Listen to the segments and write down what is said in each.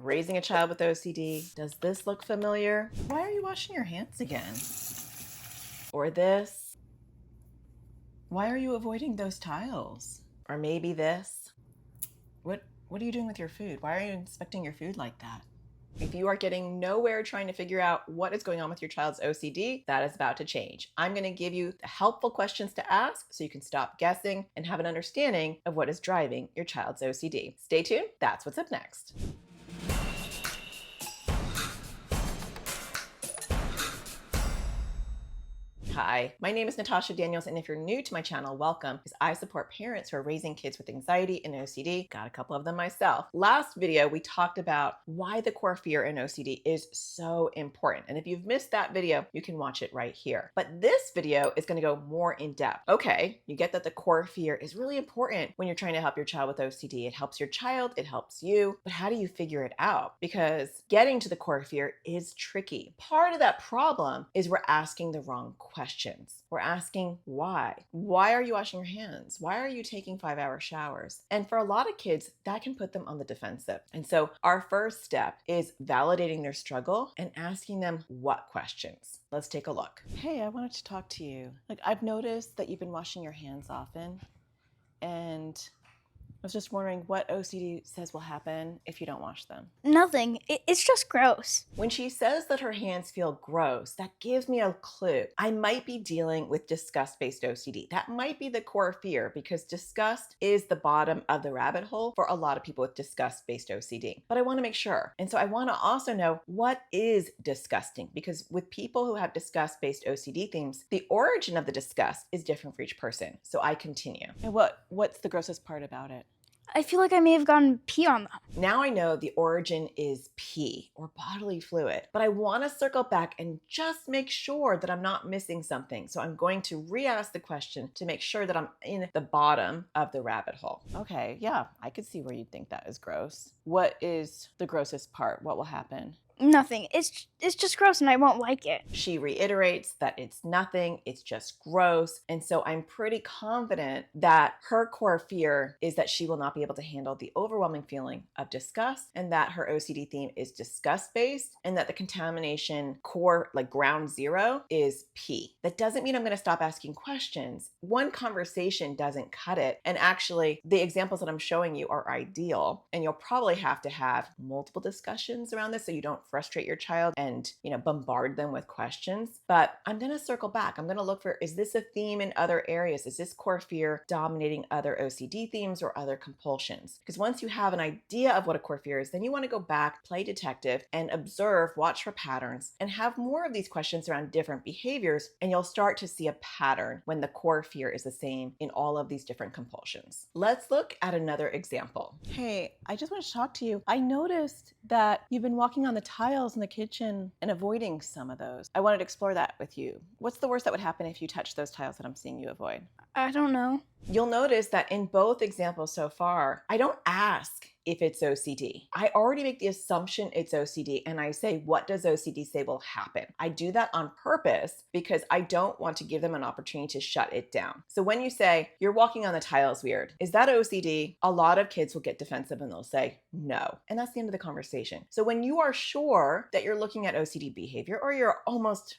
raising a child with OCD. Does this look familiar? Why are you washing your hands again? Or this? Why are you avoiding those tiles? Or maybe this? What are you doing with your food? Why are you inspecting your food like that? If you are getting nowhere trying to figure out what is going on with your child's OCD, that is about to change. I'm going to give you the helpful questions to ask so you can stop guessing and have an understanding of what is driving your child's OCD. Stay tuned. That's what's up next. Hi, my name is Natasha Daniels, and if you're new to my channel, welcome, because I support parents who are raising kids with anxiety and OCD. Got a couple of them myself. Last video, we talked about why the core fear in OCD is so important. And if you've missed that video, you can watch it right here. But this video is going to go more in depth. Okay, you get that the core fear is really important when you're trying to help your child with OCD. It helps your child, it helps you, but how do you figure it out? Because getting to the core fear is tricky. Part of that problem is we're asking the wrong questions. We're asking why. Why are you washing your hands? Why are you taking 5-hour showers? And for a lot of kids, that can put them on the defensive. And so our first step is validating their struggle and asking them what questions. Let's take a look. Hey, I wanted to talk to you. I've noticed that you've been washing your hands often, and I was just wondering what OCD says will happen if you don't wash them. Nothing. It's just gross. When she says that her hands feel gross, that gives me a clue. I might be dealing with disgust-based OCD. That might be the core fear, because disgust is the bottom of the rabbit hole for a lot of people with disgust-based OCD. But I want to make sure. And so I want to also know what is disgusting, because with people who have disgust-based OCD themes, the origin of the disgust is different for each person. So I continue. And what's the grossest part about it? I feel like I may have gotten pee on them. Now I know the origin is pee or bodily fluid, but I want to circle back and just make sure that I'm not missing something. So I'm going to re-ask the question to make sure that I'm in the bottom of the rabbit hole. Okay, yeah, I could see where you'd think that is gross. What is the grossest part? What will happen? Nothing. It's just gross and I won't like it. She reiterates that it's nothing, it's just gross. And so I'm pretty confident that her core fear is that she will not be able to handle the overwhelming feeling of disgust, and that her OCD theme is disgust-based, and that the contamination core, like ground zero, is pee. That doesn't mean I'm going to stop asking questions. One conversation doesn't cut it. And actually, the examples that I'm showing you are ideal, and you'll probably have to have multiple discussions around this so you don't frustrate your child and, bombard them with questions. But I'm going to circle back. I'm going to look for, is this a theme in other areas? Is this core fear dominating other OCD themes or other compulsions? Because once you have an idea of what a core fear is, then you want to go back, play detective, and observe, watch for patterns, and have more of these questions around different behaviors, and you'll start to see a pattern when the core fear is the same in all of these different compulsions. Let's look at another example. Hey, I just want to talk to you. I noticed that you've been walking on the tiles in the kitchen and avoiding some of those. I wanted to explore that with you. What's the worst that would happen if you touch those tiles that I'm seeing you avoid? I don't know. You'll notice that in both examples so far, I don't ask if it's OCD. I already make the assumption it's OCD, and I say, what does OCD say will happen? I do that on purpose because I don't want to give them an opportunity to shut it down. So when you say, you're walking on the tiles weird, is that OCD? A lot of kids will get defensive and they'll say, no. And that's the end of the conversation. So when you are sure that you're looking at OCD behavior, or you're almost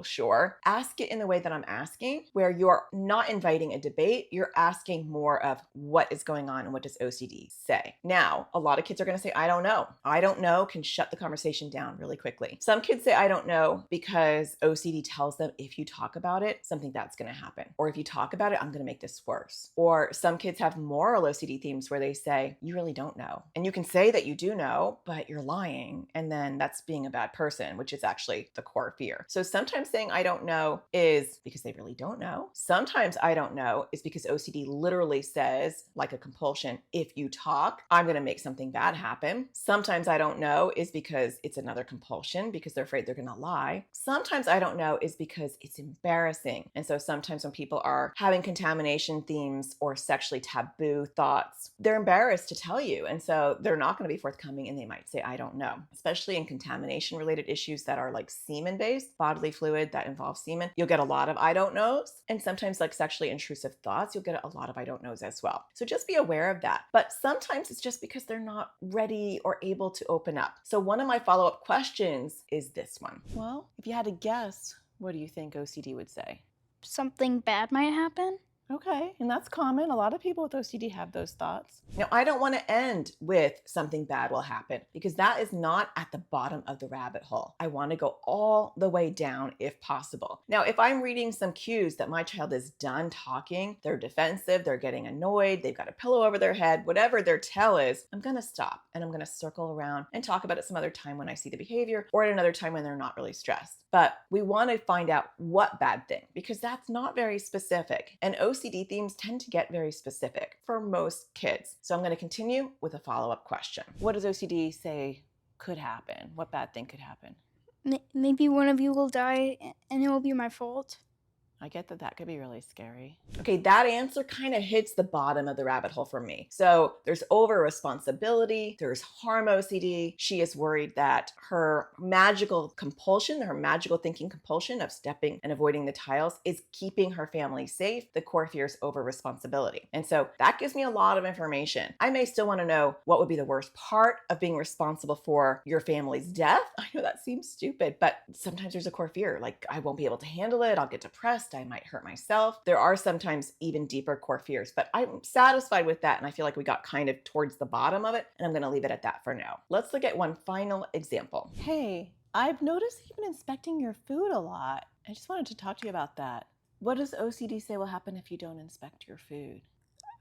sure, ask it in the way that I'm asking, where you're not inviting a debate, you're asking more of what is going on and what does OCD say. Now, a lot of kids are going to say, I don't know. I don't know can shut the conversation down really quickly. Some kids say, I don't know, because OCD tells them if you talk about it, something that's going to happen. Or if you talk about it, I'm going to make this worse. Or some kids have moral OCD themes where they say, you really don't know. And you can say that you do know, but you're lying. And then that's being a bad person, which is actually the core fear. So sometimes saying I don't know is because they really don't know. Sometimes I don't know is because OCD literally says, like a compulsion, if you talk, I'm going to make something bad happen. Sometimes I don't know is because it's another compulsion because they're afraid they're going to lie. Sometimes I don't know is because it's embarrassing. And so sometimes when people are having contamination themes or sexually taboo thoughts, they're embarrassed to tell you. And so they're not going to be forthcoming, and they might say, I don't know. Especially in contamination related issues that are like semen based, bodily fluid that involves semen, you'll get a lot of I don't knows. And sometimes like sexually intrusive thoughts, you'll get a lot of I don't knows as well. So just be aware of that. But sometimes it's just because because they're not ready or able to open up. So one of my follow-up questions is this one. Well, if you had to guess, what do you think OCD would say? Something bad might happen. Okay, and that's common. A lot of people with OCD have those thoughts. Now, I don't want to end with something bad will happen because that is not at the bottom of the rabbit hole. I want to go all the way down if possible. Now, if I'm reading some cues that my child is done talking, they're defensive, they're getting annoyed, they've got a pillow over their head, whatever their tell is, I'm going to stop and I'm going to circle around and talk about it some other time when I see the behavior or at another time when they're not really stressed. But we want to find out what bad thing because that's not very specific. And OCD themes tend to get very specific for most kids. So I'm going to continue with a follow-up question. What does OCD say could happen? What bad thing could happen? Maybe one of you will die and it will be my fault. I get that that could be really scary. Okay, that answer kind of hits the bottom of the rabbit hole for me. So there's over responsibility, there's harm OCD. She is worried that her magical compulsion, her magical thinking compulsion of stepping and avoiding the tiles is keeping her family safe. The core fear is over responsibility. And so that gives me a lot of information. I may still want to know what would be the worst part of being responsible for your family's death. I know that seems stupid, but sometimes there's a core fear, like I won't be able to handle it, I'll get depressed, I might hurt myself. There are sometimes even deeper core fears, but I'm satisfied with that. And I feel like we got kind of towards the bottom of it. And I'm going to leave it at that for now. Let's look at one final example. Hey, I've noticed you've been inspecting your food a lot. I just wanted to talk to you about that. What does OCD say will happen if you don't inspect your food?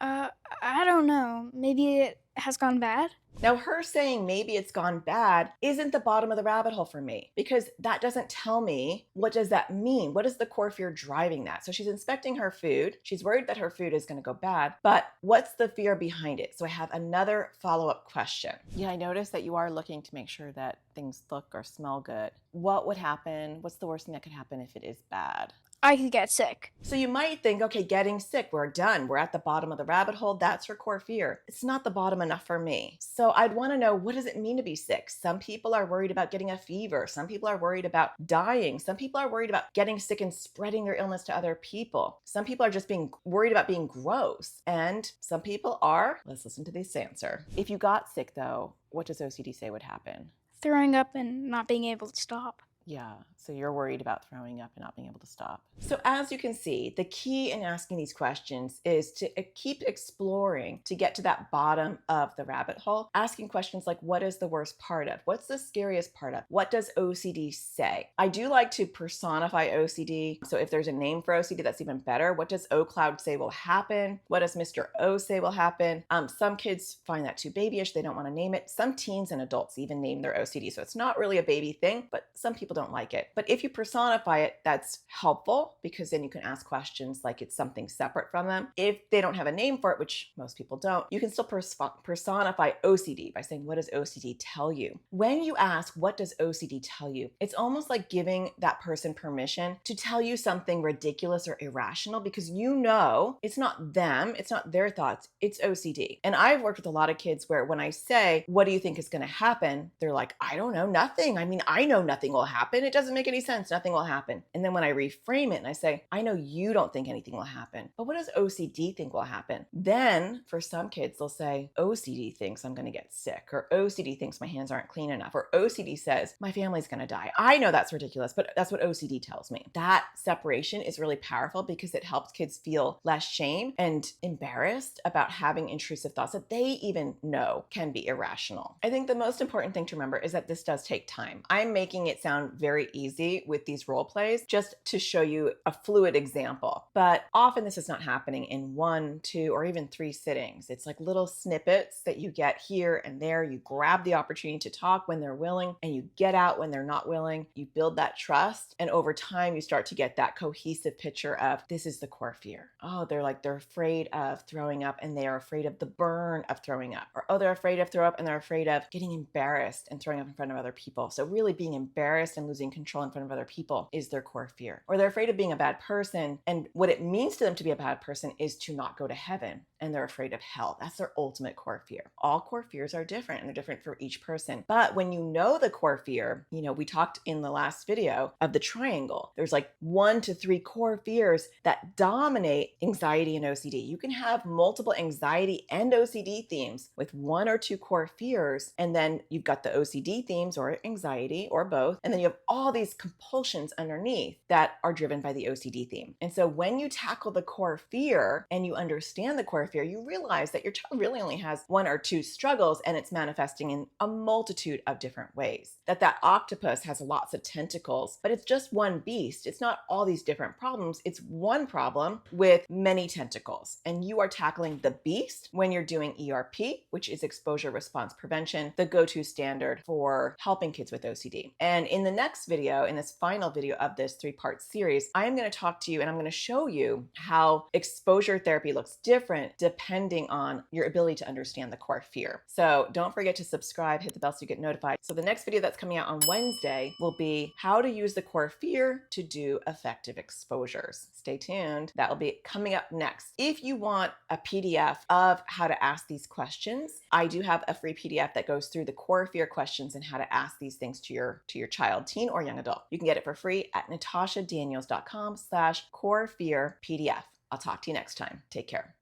I don't know. Maybe it has gone bad. Now, her saying maybe it's gone bad isn't the bottom of the rabbit hole for me because that doesn't tell me what does that mean? What is the core fear driving that? So she's inspecting her food. She's worried that her food is going to go bad, but what's the fear behind it? So I have another follow-up question. Yeah, I noticed that you are looking to make sure that things look or smell good. What would happen? What's the worst thing that could happen if it is bad? I could get sick. So you might think, okay, getting sick, we're done. We're at the bottom of the rabbit hole. That's her core fear. It's not the bottom enough for me. So I'd want to know, what does it mean to be sick? Some people are worried about getting a fever. Some people are worried about dying. Some people are worried about getting sick and spreading their illness to other people. Some people are just being worried about being gross. And some people are, let's listen to this answer. If you got sick though, what does OCD say would happen? Throwing up and not being able to stop. Yeah, so you're worried about throwing up and not being able to stop. So as you can see, the key in asking these questions is to keep exploring to get to that bottom of the rabbit hole, asking questions like, what is the worst part of? What's the scariest part of? What does OCD say? I do like to personify OCD. So if there's a name for OCD, that's even better. What does O Cloud say will happen? What does Mr. O say will happen? Some kids find that too babyish. They don't want to name it. Some teens and adults even name their OCD. So it's not really a baby thing, but some people don't like it. But if you personify it, that's helpful because then you can ask questions like it's something separate from them. If they don't have a name for it, which most people don't, you can still personify OCD by saying, what does OCD tell you? When you ask, what does OCD tell you? It's almost like giving that person permission to tell you something ridiculous or irrational because you know it's not them, it's not their thoughts, it's OCD. And I've worked with a lot of kids where when I say, what do you think is going to happen? They're like, I don't know, nothing. I mean, I know nothing will happen. It doesn't make any sense. Nothing will happen. And then when I reframe it and I say, I know you don't think anything will happen, but what does OCD think will happen? Then for some kids, they'll say, OCD thinks I'm going to get sick, or OCD thinks my hands aren't clean enough, or OCD says my family's going to die. I know that's ridiculous, but that's what OCD tells me. That separation is really powerful because it helps kids feel less shame and embarrassed about having intrusive thoughts that they even know can be irrational. I think the most important thing to remember is that this does take time. I'm making it sound very easy with these role plays just to show you a fluid example. But often this is not happening in 1, 2, or even 3 sittings. It's like little snippets that you get here and there. You grab the opportunity to talk when they're willing and you get out when they're not willing. You build that trust. And over time, you start to get that cohesive picture of this is the core fear. Oh, they're afraid of throwing up and they are afraid of the burn of throwing up. Or, oh, they're afraid of throw up and they're afraid of getting embarrassed and throwing up in front of other people. So really being embarrassed and losing control in front of other people is their core fear. Or they're afraid of being a bad person. And what it means to them to be a bad person is to not go to heaven. And they're afraid of hell. That's their ultimate core fear. All core fears are different and they're different for each person. But when you know the core fear, we talked in the last video of the triangle. There's like 1 to 3 core fears that dominate anxiety and OCD. You can have multiple anxiety and OCD themes with 1 or 2 core fears. And then you've got the OCD themes or anxiety or both. And then you have all these compulsions underneath that are driven by the OCD theme. And so when you tackle the core fear and you understand the core fear, you realize that your child really only has 1 or 2 struggles and it's manifesting in a multitude of different ways. That octopus has lots of tentacles, but it's just one beast. It's not all these different problems. It's one problem with many tentacles. And you are tackling the beast when you're doing ERP, which is exposure response prevention, the go-to standard for helping kids with OCD. And in the next video, in this final video of this 3-part series, I am going to talk to you and I'm going to show you how exposure therapy looks different depending on your ability to understand the core fear. So don't forget to subscribe, hit the bell so you get notified. So the next video that's coming out on Wednesday will be how to use the core fear to do effective exposures. Stay tuned. That will be coming up next. If you want a PDF of how to ask these questions, I do have a free PDF that goes through the core fear questions and how to ask these things to your child, teen or young adult. You can get it for free at natashadaniels.com/core fear PDF. I'll talk to you next time. Take care.